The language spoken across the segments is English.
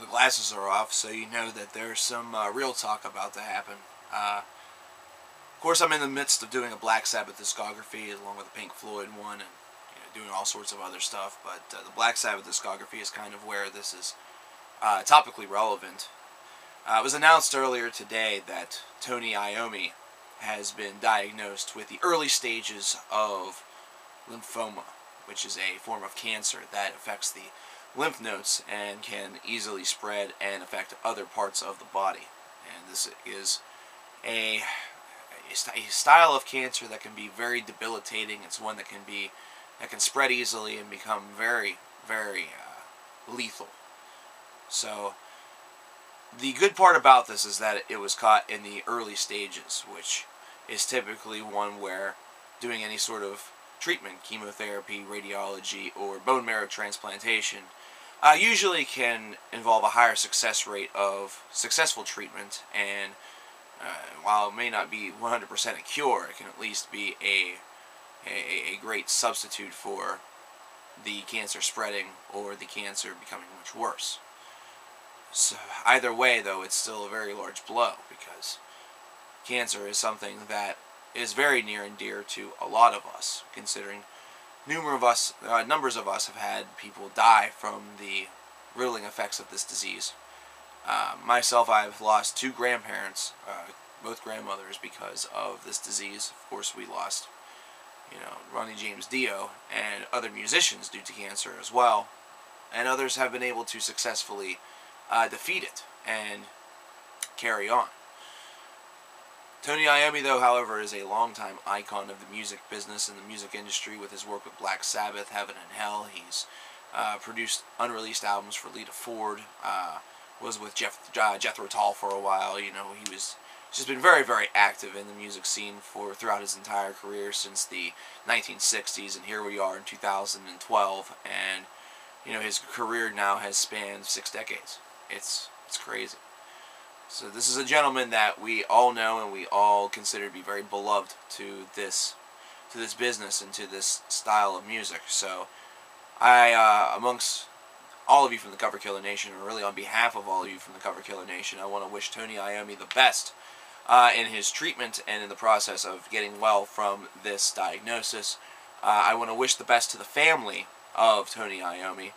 the glasses are off, so you know that there's some real talk about to happen. Of course, I'm in the midst of doing a Black Sabbath discography along with a Pink Floyd one, and doing all sorts of other stuff. But the Black Sabbath discography is kind of where this is topically relevant. It was announced earlier today that Toni Iommi has been diagnosed with the early stages of lymphoma, which is a form of cancer that affects the lymph nodes and can easily spread and affect other parts of the body. And this is a style of cancer that can be very debilitating. It's one that can spread easily and become very, very lethal. So the good part about this is that it was caught in the early stages, which is typically one where doing any sort of treatment, chemotherapy, radiology, or bone marrow transplantation, usually can involve a higher success rate of successful treatment, and while it may not be 100% a cure, it can at least be a great substitute for the cancer spreading or the cancer becoming much worse. So either way, though, it's still a very large blow, because cancer is something that is very near and dear to a lot of us, considering numbers of us have had people die from the riddling effects of this disease. Myself, I've lost 2 grandparents, both grandmothers, because of this disease. Of course, we lost, Ronnie James Dio and other musicians due to cancer as well, and others have been able to successfully defeat it and carry on. Toni Iommi, though, however, is a longtime icon of the music business and the music industry with his work with Black Sabbath, Heaven and Hell. He's produced unreleased albums for Lita Ford, was with Jethro Tull for a while. He was just been very, very active in the music scene throughout his entire career since the 1960s, and here we are in 2012, and his career now has spanned 6 decades. It's crazy. So this is a gentleman that we all know and we all consider to be very beloved to this business and to this style of music. So I, amongst all of you from the Cover Killer Nation, or really on behalf of all of you from the Cover Killer Nation, I want to wish Toni Iommi the best in his treatment and in the process of getting well from this diagnosis. I want to wish the best to the family of Toni Iommi.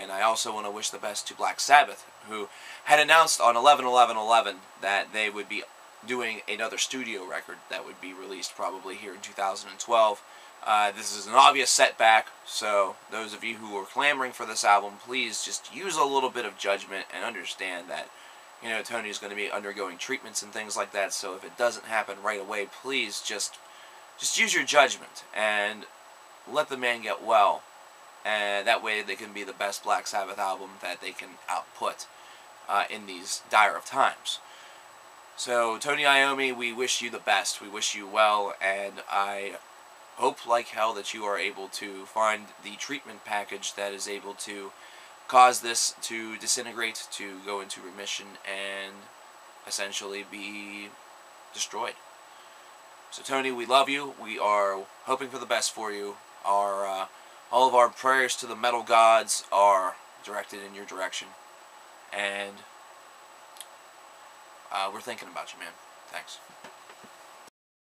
And I also want to wish the best to Black Sabbath, who had announced on 11/11/11 that they would be doing another studio record that would be released probably here in 2012. This is an obvious setback, so those of you who are clamoring for this album, please just use a little bit of judgment and understand that, Tony is going to be undergoing treatments and things like that, so if it doesn't happen right away, please just use your judgment and let the man get well. And that way they can be the best Black Sabbath album that they can output in these dire of times. So, Toni Iommi, we wish you the best. We wish you well, and I hope like hell that you are able to find the treatment package that is able to cause this to disintegrate, to go into remission, and essentially be destroyed. So, Toni, we love you. We are hoping for the best for you. All of our prayers to the metal gods are directed in your direction. And we're thinking about you, man. Thanks.